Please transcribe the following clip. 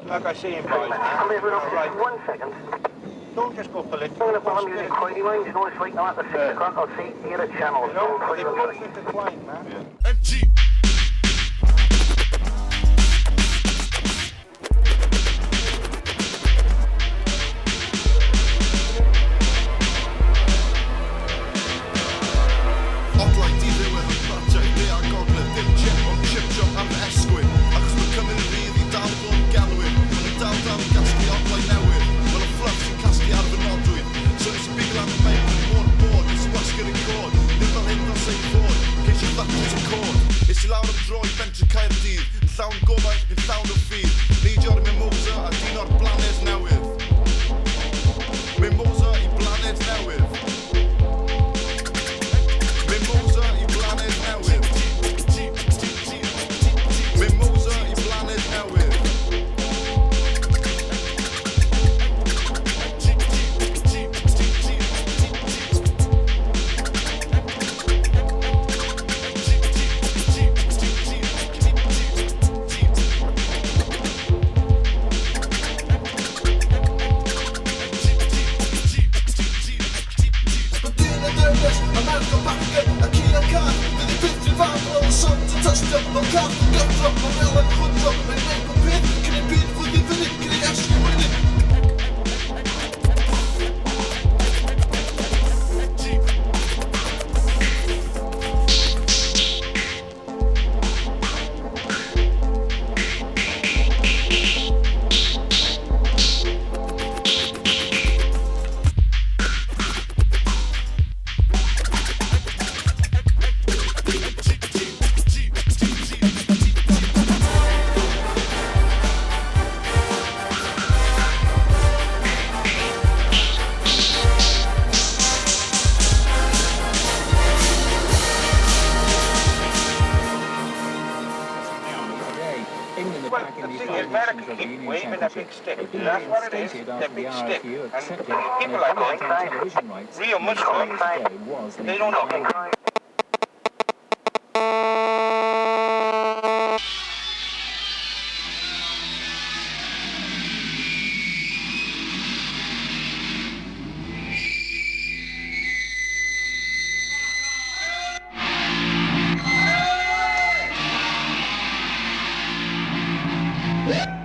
Like I say, boys, Come here, right. 1 second. Don't just go political. Well, I'm using Quiley Wines, you know, it's right now at the 6 o'clock, I'll see here at channels. No, they both intertwined, man. Yeah. MG. It's loud am droi bentre Caerdydd yn llawn gobaith yn llawn o ffydd Neidio'r Mimosa a dyn o'r Blaned Newydd Mimosa I Blaned Newydd Mimosa I Blaned Newydd Mimosa I Blaned Newydd Tystion, mewn cath, gyffro, mewn elen chwydro, mewn neud o peth, cyn i'n byd fwyd I fyny, cyn i'n esgu wyni. Well, the thing is, America keep waving a big stick. That's what it is, the big stick. And people like that, real Muslims, they don't know. Yeah.